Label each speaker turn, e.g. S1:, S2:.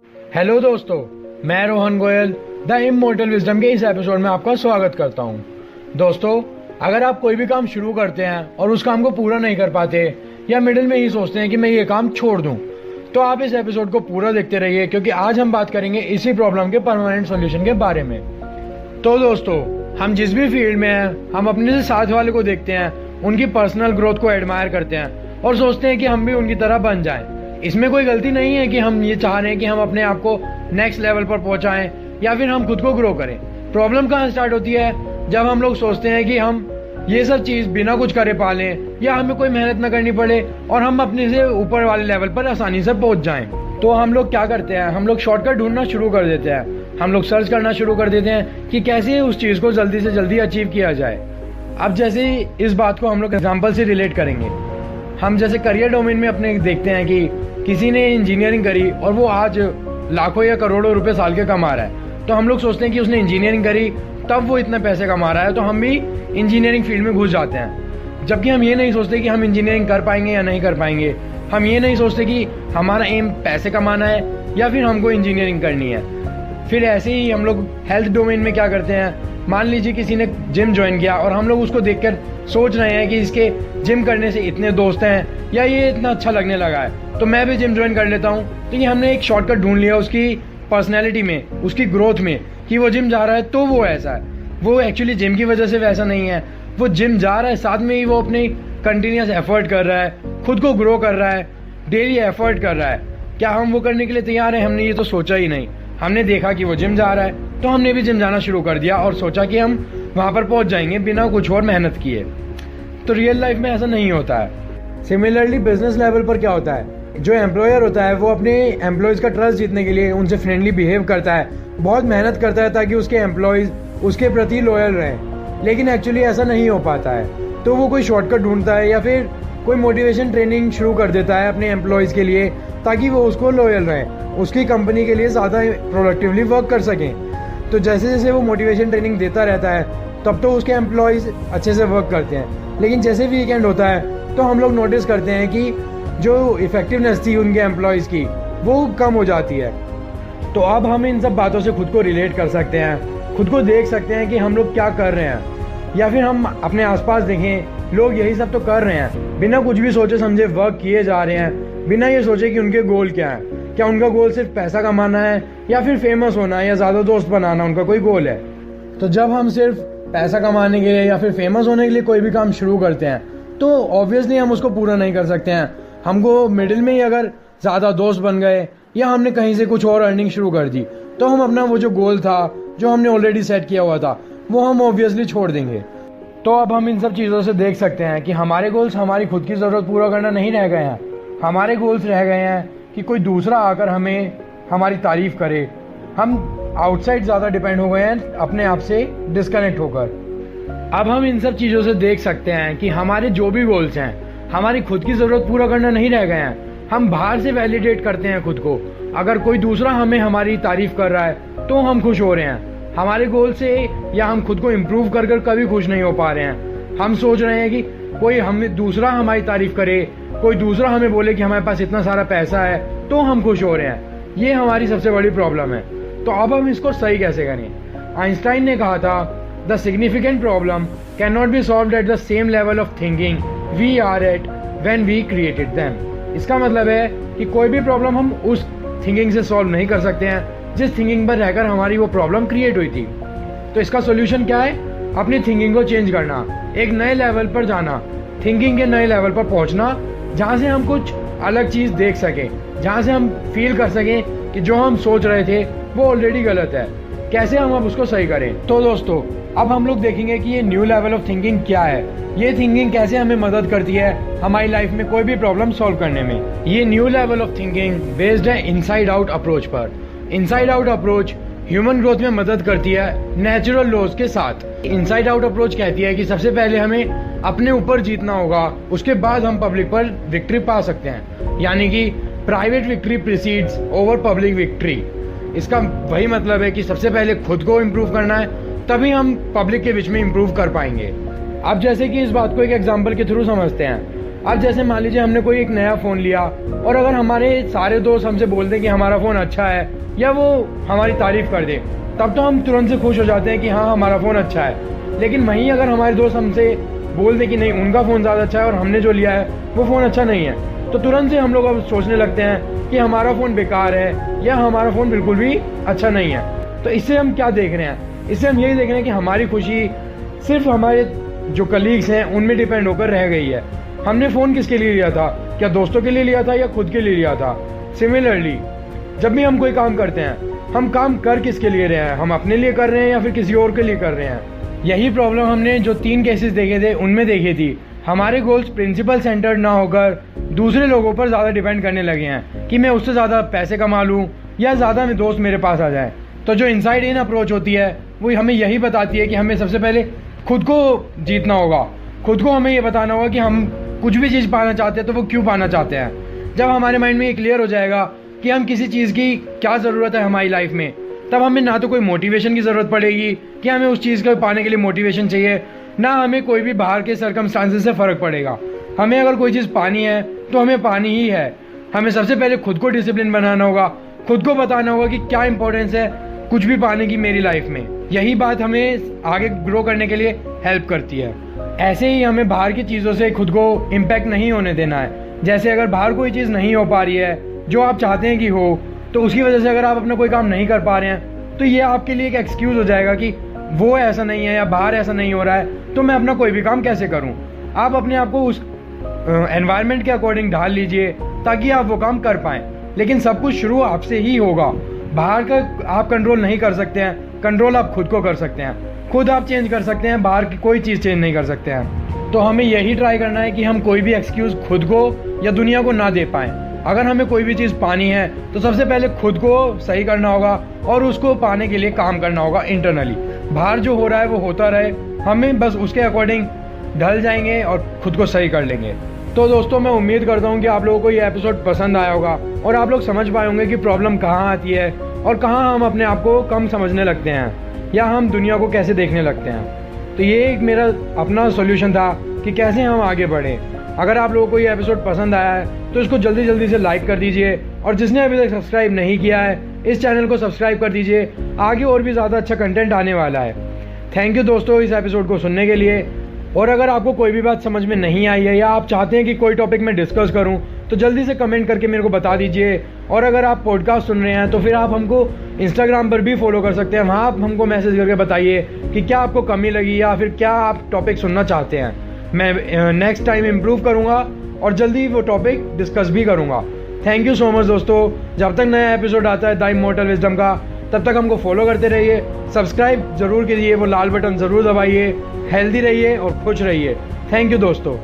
S1: Hello दोस्तों, मैं Rohan Goyal the immortal wisdom के इस एपिसोड में आपका स्वागत करता हूं। दोस्तों, अगर आप कोई भी काम शुरू करते हैं और उस काम को पूरा नहीं कर पाते या मिडिल में ही सोचते हैं कि मैं ये काम छोड़ दूं, तो आप इस एपिसोड को पूरा देखते रहिए, क्योंकि आज हम बात करेंगे इसी प्रॉब्लम के परमानेंट सॉल्यूशन के बारे में। तो दोस्तों, हम जिस भी फील्ड में हैं, हम अपने से साथ वाले को देखते हैं, उनकी पर्सनल ग्रोथ को एडमायर करते हैं और सोचते हैं कि हम भी उनकी तरह बन जाएं। इसमें कोई गलती नहीं है कि हम ये चाह रहे हैं कि हम अपने आप को नेक्स्ट लेवल पर पहुंचाएं या फिर हम खुद को ग्रो करें। प्रॉब्लम कहाँ स्टार्ट होती है? जब हम लोग सोचते हैं कि हम ये सब चीज बिना कुछ करे पा लें या हमें कोई मेहनत न करनी पड़े और हम अपने से ऊपर वाले लेवल पर आसानी से पहुंच जाएं। तो हम लोग क्या करते हैं? हम लोग शॉर्टकट ढूंढना शुरू कर देते हैं। हम लोग सर्च करना शुरू कर देते हैं कि कैसे उस चीज को जल्दी से जल्दी अचीव किया जाए। अब जैसे इस बात को हम लोग एग्जाम्पल से रिलेट करेंगे। हम जैसे करियर डोमेन में अपने देखते हैं कि किसी ने इंजीनियरिंग करी और वो आज लाखों या करोड़ों रुपए साल के कमा रहा है, तो हम लोग सोचते हैं कि उसने इंजीनियरिंग करी तब वो इतने पैसे कमा रहा है, तो हम भी इंजीनियरिंग फील्ड में घुस जाते हैं। जबकि हम ये नहीं सोचते कि हम इंजीनियरिंग कर पाएंगे या नहीं कर पाएंगे। हम ये नहीं सोचते कि हमारा एम पैसे कमाना है या फिर हमको इंजीनियरिंग करनी है। फिर ऐसे ही हम लोग हेल्थ डोमेन में क्या करते हैं? मान लीजिए किसी ने जिम ज्वाइन किया और हम लोग उसको देखकर सोच रहे हैं कि इसके जिम करने से इतने दोस्त हैं या ये इतना अच्छा लगने लगा है, तो मैं भी जिम ज्वाइन कर लेता हूँ। तो ये हमने एक शॉर्टकट ढूंढ लिया उसकी पर्सनैलिटी में, उसकी ग्रोथ में, कि वो जिम जा रहा है तो वो ऐसा है। वो एक्चुअली जिम की वजह से वैसा नहीं है। वो जिम जा रहा है, साथ में ही वो अपनी कंटिन्यूस एफर्ट कर रहा है, खुद को ग्रो कर रहा है, डेली एफर्ट कर रहा है। क्या हम वो करने के लिए तैयार हैं? हमने ये तो सोचा ही नहीं। हमने देखा कि वो जिम जा रहा है तो हमने भी जिम जाना शुरू कर दिया और सोचा कि हम वहाँ पर पहुँच जाएंगे बिना कुछ और मेहनत किए। तो रियल लाइफ में ऐसा नहीं होता है। सिमिलरली बिजनेस लेवल पर क्या होता है? जो एम्प्लॉयर होता है वो अपने एम्प्लॉयज़ का ट्रस्ट जीतने के लिए उनसे फ्रेंडली बिहेव करता है, बहुत मेहनत करता है ताकि उसके एम्प्लॉयज़ उसके प्रति लॉयल रहें। लेकिन एक्चुअली ऐसा नहीं हो पाता है। तो वो कोई शॉर्टकट ढूंढता है या फिर कोई मोटिवेशन ट्रेनिंग शुरू कर देता है अपने एम्प्लॉयज़ के लिए ताकि वो उसको लॉयल रहें, उसकी कंपनी के लिए ज़्यादा प्रोडक्टिवली वर्क कर सकें। तो जैसे जैसे वो मोटिवेशन ट्रेनिंग देता रहता है तब तो उसके एम्प्लॉयज़ अच्छे से वर्क करते हैं। लेकिन जैसे वीकेंड होता है तो हम लोग नोटिस करते हैं कि जो इफ़ेक्टिवनेस थी उनके एम्प्लॉयज़ की वो कम हो जाती है। तो अब हम इन सब बातों से खुद को रिलेट कर सकते हैं, खुद को देख सकते हैं कि हम लोग क्या कर रहे हैं। या फिर हम अपने आसपास देखें, लोग यही सब तो कर रहे हैं, बिना कुछ भी सोचे समझे वर्क किए जा रहे हैं, बिना ये सोचे कि उनके गोल क्या है। क्या उनका गोल सिर्फ पैसा कमाना है या फिर फेमस होना है या ज़्यादा दोस्त बनाना उनका कोई गोल है? तो जब हम सिर्फ पैसा कमाने के लिए या फिर फेमस होने के लिए कोई भी काम शुरू करते हैं तो ऑब्वियसली हम उसको पूरा नहीं कर सकते हैं। हमको मिडिल में ही अगर ज़्यादा दोस्त बन गए या हमने कहीं से कुछ और अर्निंग शुरू कर दी तो हम अपना वो जो गोल था, जो हमने ऑलरेडी सेट किया हुआ था, वो हम ऑब्वियसली छोड़ देंगे। तो अब हम इन सब चीज़ों से देख सकते हैं कि हमारे गोल्स हमारी खुद की ज़रूरत पूरा करना नहीं रह गए हैं। हमारे गोल्स रह गए हैं कि कोई दूसरा आकर हमें हमारी तारीफ करे। हम आउटसाइड ज़्यादा डिपेंड हो गए हैं अपने आप से डिस्कनेक्ट होकर। अब हम इन सब चीज़ों से देख सकते हैं कि हमारे जो भी गोल्स हैं हमारी खुद की ज़रूरत पूरा करना नहीं रह गए हैं। हम बाहर से वैलिडेट करते हैं खुद को। अगर कोई दूसरा हमें हमारी तारीफ कर रहा है तो हम खुश हो रहे हैं हमारे गोल से, या हम खुद को इम्प्रूव कर कर कभी खुश नहीं हो पा रहे हैं। हम सोच रहे हैं कि कोई हमें दूसरा हमारी तारीफ करे, कोई दूसरा हमें बोले कि हमारे पास इतना सारा पैसा है तो हम खुश हो रहे हैं। ये हमारी सबसे बड़ी प्रॉब्लम है। तो अब हम इसको सही कैसे करें? आइंस्टाइन ने कहा था, the significant problem can not be solved at the same level of thinking we are at when we created them. इसका मतलब है कि कोई भी प्रॉब्लम हम उस थिंकिंग से सॉल्व नहीं कर सकते हैं जिस थिंकिंग पर रहकर हमारी वो प्रॉब्लम क्रिएट हुई थी। तो इसका सोल्यूशन क्या है? अपनी थिंकिंग को चेंज करना, एक नए लेवल पर जाना, थिंकिंग के नए लेवल पर पहुंचना, जहाँ से हम कुछ अलग चीज़ देख सकें, जहाँ से हम फील कर सकें कि जो हम सोच रहे थे वो ऑलरेडी गलत है। कैसे हम अब उसको सही करें? तो दोस्तों, अब हम लोग देखेंगे कि ये न्यू लेवल ऑफ थिंकिंग क्या है, ये थिंकिंग कैसे हमें मदद करती है हमारी लाइफ में कोई भी प्रॉब्लम सॉल्व करने में। ये new level of thinking based है इनसाइड आउट अप्रोच पर। Inside out approach human growth में मदद करती है नेचुरल लॉज के साथ। इनसाइड आउट अप्रोच कहती है कि सबसे पहले हमें अपने ऊपर जीतना होगा, उसके बाद हम पब्लिक पर विक्ट्री पा सकते हैं। यानी कि private victory precedes over public victory. इसका वही मतलब है कि सबसे पहले खुद को इम्प्रूव करना है, तभी हम पब्लिक के बीच में इम्प्रूव कर पाएंगे। अब जैसे कि इस बात को एक एग्जाम्पल के थ्रू समझते हैं। अब जैसे मान लीजिए हमने कोई एक नया फ़ोन लिया और अगर हमारे सारे दोस्त हमसे बोल दें कि हमारा फ़ोन अच्छा है या वो हमारी तारीफ़ कर दे, तब तो हम तुरंत से खुश हो जाते हैं कि हाँ हमारा फ़ोन अच्छा है। लेकिन वहीं अगर हमारे दोस्त हमसे बोल दें कि नहीं उनका फ़ोन ज़्यादा अच्छा है और हमने जो लिया है वो फ़ोन अच्छा नहीं है, तो तुरंत से हम लोग अब सोचने लगते हैं कि हमारा फ़ोन बेकार है या हमारा फ़ोन बिल्कुल भी अच्छा नहीं है। तो इससे हम क्या देख रहे हैं? इससे हम यही देख रहे हैं कि हमारी खुशी सिर्फ हमारे जो कलीग्स हैं उनमें डिपेंड होकर रह गई है। हमने फ़ोन किसके लिए लिया था? क्या दोस्तों के लिए लिया था या खुद के लिए लिया था? सिमिलरली जब भी हम कोई काम करते हैं, हम काम कर किसके लिए रहे हैं? हम अपने लिए कर रहे हैं या फिर किसी और के लिए कर रहे हैं? यही प्रॉब्लम हमने जो 3 केसेस देखे थे उनमें देखी थी। हमारे गोल्स प्रिंसिपल सेंटर्ड ना होकर दूसरे लोगों पर ज़्यादा डिपेंड करने लगे हैं कि मैं उससे ज़्यादा पैसे कमा लूँ या ज़्यादा में दोस्त मेरे पास आ जाए। तो जो इनसाइड इन अप्रोच होती है वो हमें यही बताती है कि हमें सबसे पहले खुद को जीतना होगा। खुद को हमें ये बताना होगा कि हम कुछ भी चीज़ पाना चाहते हैं तो वो क्यों पाना चाहते हैं। जब हमारे माइंड में ये क्लियर हो जाएगा कि हम किसी चीज़ की क्या ज़रूरत है हमारी लाइफ में, तब हमें ना तो कोई मोटिवेशन की ज़रूरत पड़ेगी कि हमें उस चीज़ को पाने के लिए मोटिवेशन चाहिए, ना हमें कोई भी बाहर के सर्कमस्टांसेस से फ़र्क पड़ेगा। हमें अगर कोई चीज़ पानी है तो हमें पानी ही है। हमें सबसे पहले खुद को डिसिप्लिन बनाना होगा, खुद को बताना होगा कि क्या इंपॉर्टेंस है कुछ भी पाने की मेरी लाइफ में। यही बात हमें आगे ग्रो करने के लिए हेल्प करती है। ऐसे ही हमें बाहर की चीज़ों से खुद को इम्पैक्ट नहीं होने देना है। जैसे अगर बाहर कोई चीज़ नहीं हो पा रही है जो आप चाहते हैं कि हो, तो उसकी वजह से अगर आप अपना कोई काम नहीं कर पा रहे हैं तो ये आपके लिए एक एक्सक्यूज़ हो जाएगा कि वो ऐसा नहीं है या बाहर ऐसा नहीं हो रहा है तो मैं अपना कोई भी काम कैसे करूं। आप अपने आप को उस एनवायरनमेंट के अकॉर्डिंग ढाल लीजिए ताकि आप वो काम कर पाएँ। लेकिन सब कुछ शुरू आपसे ही होगा। बाहर का आप कंट्रोल नहीं कर सकते हैं, कंट्रोल आप खुद को कर सकते हैं। खुद आप चेंज कर सकते हैं, बाहर की कोई चीज़ चेंज नहीं कर सकते हैं। तो हमें यही ट्राई करना है कि हम कोई भी एक्सक्यूज़ खुद को या दुनिया को ना दे पाएँ। अगर हमें कोई भी चीज़ पानी है तो सबसे पहले खुद को सही करना होगा और उसको पाने के लिए काम करना होगा इंटरनली। बाहर जो हो रहा है वो होता रहे, हमें बस उसके अकॉर्डिंग ढल जाएंगे और खुद को सही कर लेंगे। तो दोस्तों मैं उम्मीद करता हूँ कि आप लोगों को ये एपिसोड पसंद आया होगा और आप लोग समझ पाए होंगे कि प्रॉब्लम कहाँ आती है और कहाँ हम अपने आप को कम समझने लगते हैं या हम दुनिया को कैसे देखने लगते हैं। तो ये एक मेरा अपना सॉल्यूशन था कि कैसे हम आगे बढ़ें। अगर आप लोगों को ये एपिसोड पसंद आया है तो इसको जल्दी जल्दी से लाइक कर दीजिए और जिसने अभी तक सब्सक्राइब नहीं किया है इस चैनल को सब्सक्राइब कर दीजिए। आगे और भी ज़्यादा अच्छा कंटेंट आने वाला है। थैंक यू दोस्तों इस एपिसोड को सुनने के लिए। और अगर आपको कोई भी बात समझ में नहीं आई है या आप चाहते हैं कि कोई टॉपिक मैं डिस्कस करूं तो जल्दी से कमेंट करके मेरे को बता दीजिए। और अगर आप पॉडकास्ट सुन रहे हैं तो फिर आप हमको इंस्टाग्राम पर भी फॉलो कर सकते हैं। वहाँ आप हमको मैसेज करके बताइए कि क्या आपको कमी लगी या फिर क्या आप टॉपिक सुनना चाहते हैं। मैं नेक्स्ट टाइम इम्प्रूव करूँगा और जल्दी वो टॉपिक डिस्कस भी करूँगा। थैंक यू सो मच दोस्तों। जब तक नया एपिसोड आता है द इमॉर्टल विजडम का, तब तक हमको फॉलो करते रहिए, सब्सक्राइब जरूर कीजिए, वो लाल बटन ज़रूर दबाइए। हेल्दी रहिए और खुश रहिए। थैंक यू दोस्तों।